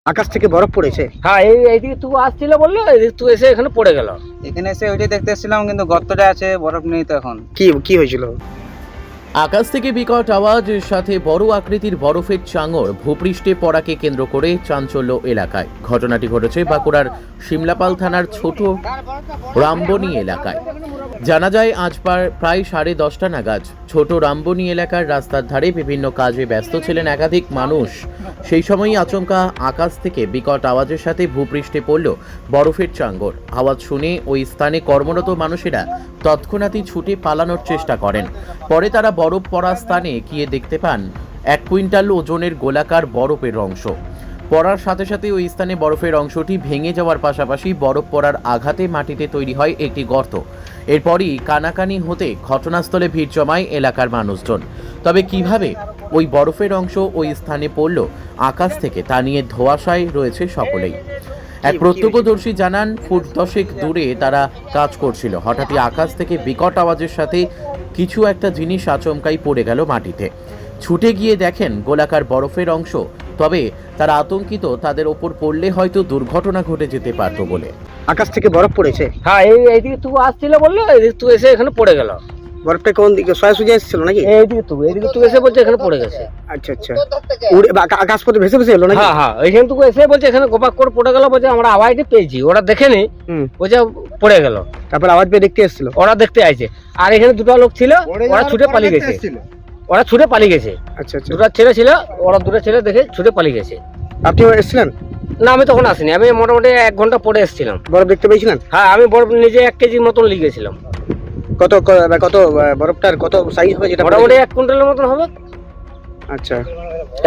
আকাশ থেকে বরফ পড়েছে। হ্যাঁ, এইদিকে তুই আসছিল বললো, এইদিকে তুই এসে এখানে পড়ে গেল। এখানে এসে ওইটাই দেখতে এসেছিলাম, কিন্তু গর্তটা আছে, বরফ নেই তো এখন। কি হয়েছিল? আকাশ থেকে বিকট আওয়াজের সাথে বড় আকৃতির বরফের চাঙড় ভূপৃষ্ঠে পড়াকে কেন্দ্র করে চাঞ্চল্য এলাকায়। ঘটনাটি ঘটেছে বাঁকুড়ার শিমলাপাল থানার ছোট রামবনি এলাকায়। জানা যায় আজ প্রায় 10:30 নাগাদ ছোট রামবনি এলাকার রাস্তার ধারে বিভিন্ন কাজে ব্যস্ত ছিলেন একাধিক মানুষ। সেই সময়ই আচমকা আকাশ থেকে বিকট আওয়াজের সাথে ভূপৃষ্ঠে পড়ল বরফের চাঙড়। আওয়াজ শুনে ওই স্থানে কর্মরত মানুষেরা তৎক্ষণাৎই ছুটে পালানোর চেষ্টা করেন। পরে তারা বরফ পড়া স্থানে গিয়ে দেখতে পান 1 কুইন্টাল ওজনের গোলাকার বরফের অংশ। পড়ার সাথে সাথে ওই স্থানে বরফের অংশটি ভেঙে যাওয়ার পাশাপাশি বরফ পড়ার আঘাতে মাটিতে তৈরি হয় একটি গর্ত। এরপরই কানাকানি হতে ঘটনাস্থলে ভিড় জমায় এলাকার মানুষজন। তবে কিভাবে ওই বরফের অংশ ওই স্থানে পড়ল আকাশ থেকে তা নিয়ে ধোঁয়াশায় রয়েছে সকলেই। এক প্রত্যক্ষদর্শী জানান, ফুট 10 দূরে তারা কাজ করছিল। হঠাৎই আকাশ থেকে বিকট আওয়াজের সাথে কিছু একটা জিনিস আচমকাই পড়ে গেল মাটিতে। ছুটে গিয়ে দেখেন গোলাকার বরফের অংশ। তবে তারা আতঙ্কিত, তাদের ওপর পড়লে হয়তো দুর্ঘটনা ঘটে যেতে পারত বলে। আকাশ থেকে বরফ পড়েছে। হ্যাঁ, এইদিকে তুই আসছিল বললো, এইদিকে তুই এসে এখানে পড়ে গেল। বরফটা কোন দিকে সোজা এসেছিল নাকি? এইদিকে তুই এসে বলছে এখানে পড়ে গেছে। আচ্ছা আচ্ছা, আকাশ পথে ভেসে ভেসে এলো নাকি? হ্যাঁ, এইখানে তুই এসে বলছে এখানে গোপাক করে পড়ে গেল। বলছে আমরা আওয়াজটা পেয়েছি, ওরা দেখেনি, বলছে পড়ে গেল। তারপর আওয়াজ পেয়ে দেখতে এসেছিল। ওরা দেখতে আইছে, আর এখানে দুটো লোক ছিল, ওরা ছুটে পালিয়ে গেছে। আচ্ছা আচ্ছা, দুটো ছেলে ছিল, ওরা দুটো ছেলে দেখে ছুটে পালিয়ে গেছে। আপনি এসেছিলেন? না, আমি তখন আসিনি, আমি মোটামুটি 1 ঘন্টা পরে এসেছিলাম। বরফ দেখতে পেয়েছিলেন? হ্যাঁ, আমি বরফ নিজে 1 কেজির মতন লিখেছিলাম। কত কত বরফটার কত সাইজ হবে যেটা? মোটামুটি 1 কুইন্টালের মতন হবে। আচ্ছা,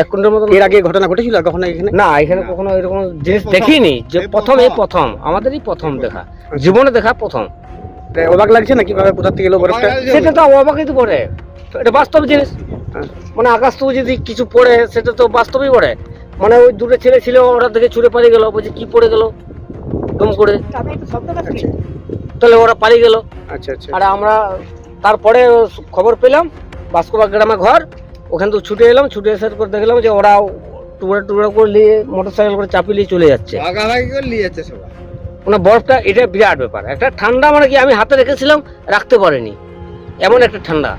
1 কুইন্টাল মতন। এর আগে ঘটনা ঘটেছিল কখনো এখানে? না, এখানে কখনো এরকম জিনিস দেখিনি, যে প্রথম আমাদেরই প্রথম দেখা, জীবনে দেখা প্রথম। অবাক লাগছে না কিভাবে কোথা থেকে এলো বরফটা? সেটা তো অবাকই তো পড়ে, এটা বাস্তব জিনিস। মানে আকাশ তো যদি কিছু পড়ে সেটা তো বাস্তবই পড়ে। মানে ওই দুটো ছেলে ছিল, ওরা দেখে ছুটে পালিয়ে গেল। বলছে কি পড়ে গেল দম করে, তাহলে ওরা পালিয়ে গেল। আচ্ছা আচ্ছা, আর আমরা তারপরে খবর পেলাম, বাসকোবা গ্রামে ঘর, ওখান থেকে ছুটে এলাম। ছুটে এসে করে দেখলাম যে ওরা টুকরা করে নিয়ে মোটরসাইকেল করে চাপিয়ে নিয়ে চলে যাচ্ছে। মানে বরফটা এটা বিরাট ব্যাপার, একটা ঠান্ডা। মানে কি আমি হাতে রেখেছিলাম, রাখতে পারিনি, এমন একটা ঠান্ডা।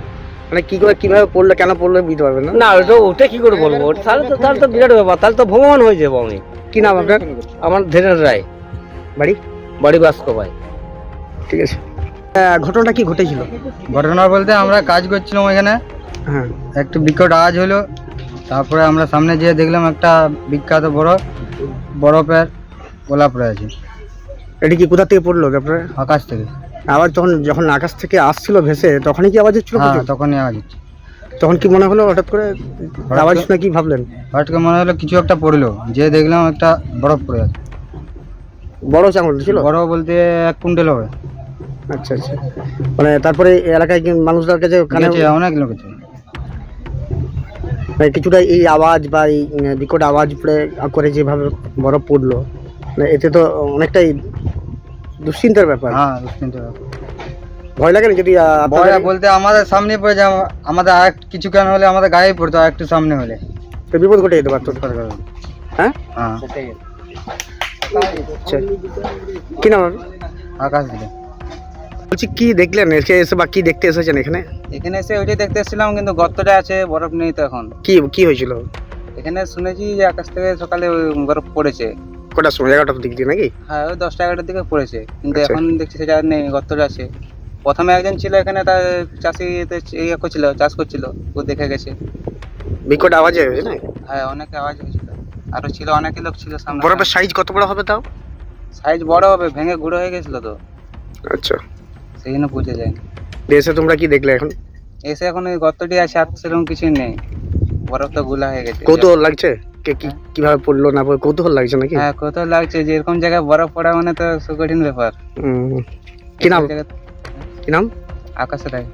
মানে কিভাবে পড়লো, কেন পড়লো বুঝতে পারবেন না? না, ওটা কি করে বলবো, তাহলে তো বিরাট ব্যাপার, তাহলে তো ভগবান হয়ে যাবো আমি। কি নাম আপনার? আমার ধীরেন রায়, বাড়ি বাসকোবাই। ঠিক আছে, ঘটনাটা কি ঘটেছিল? ঘটনা বলতে আমরা কাজ করছিলাম এখানে, হ্যাঁ, একটু বিকট আওয়াজ হলো। তারপরে আমরা সামনে যেয়ে দেখলাম একটা বিখ্যাত বরফের গোলা পড়ে আছে। এটা কি কোথা থেকে পড়লো আপনার? আকাশ থেকে। আওয়াজ যখন আকাশ থেকে আসছিল ভেসে, তখনই কি আওয়াজ হচ্ছিল? হ্যাঁ, তখনই আওয়াজ হচ্ছে। তখন কি মনে হলো হঠাৎ করে আওয়াজ শুনে কি ভাবলেন? হঠাৎ করে মনে হলো কিছু একটা পড়লো, যে দেখলাম একটা বরফ পড়ে আছে। বড় চাঙড় ছিল? বড় বলতে 1 কুইন্টাল হবে। আচ্ছা আচ্ছা, মানে তারপরে এলাকায় মানুষদের কাছে অনেক লোক আছে। কিছুটা এই আওয়াজ বা এই বিকট আওয়াজ করে যেভাবে বরফ পড়লো, মানে এতে তো অনেকটাই দুশ্চিন্তার ব্যাপার। হ্যাঁ, দুশ্চিন্তার ব্যাপার। ভয় লাগে না যদি ভয় বলতে আমাদের সামনে পড়ে যায়, আমাদের আর কিছু কেন হলে আমাদের গায়ে পড়তো, আর একটু সামনে হলে বিপদ ঘটে যেতে পারতো। হ্যাঁ হ্যাঁ, আচ্ছা, কি নাম? আকাশ দিলে। বলছি কি দেখলেন এসে বা কি দেখতে এসেছেন এখানে? এখানে এসে ওইটাই দেখতে এসেছিলাম, কিন্তু গর্তটা আছে, বরফ নেই তো এখন। কি হয়েছিল এখানে? শুনেছি যে আকাশ থেকে সকালে বরফ পড়েছে। কটার সময়? 11টার দিক দিয়ে নাকি? হ্যাঁ, ওই 10টা-11টার দিকে পড়েছে, কিন্তু আচ্ছা। এখন দেখছি সেটা আর নেই, গর্তটা আছে। প্রথমে একজন ছিল এখানে, তার চাষি করছিল, চাষ করছিল, ও দেখে গেছে। বিকট আওয়াজ হয়েছে না? হ্যাঁ, অনেক আওয়াজ হয়েছিল, আরো ছিল, অনেক লোক ছিল সামনে। বরফের সাইজ কত বড় হবে তাও? সাইজ বড় হবে, ভেঙে গুঁড়ো হয়ে গেছিল তো, আচ্ছা, সেই জন্য বুঝে যায়। এসে তোমরা কি দেখলে এখন? এসে এখন ওই গর্তটি আছে, আর সেরকম কিছুই নেই, বরফ তো গুলা হয়ে গেছে। কৌতূহল লাগছে কিভাবে পড়লো না পড়লো, কৌতূহল লাগছে নাকি? হ্যাঁ, কৌতূহল লাগছে, যে এরকম জায়গায় বরফ পড়া মানে তো কঠিন ব্যাপার। কি নাম? জায়গায় কি নাম? আকাশ রায়।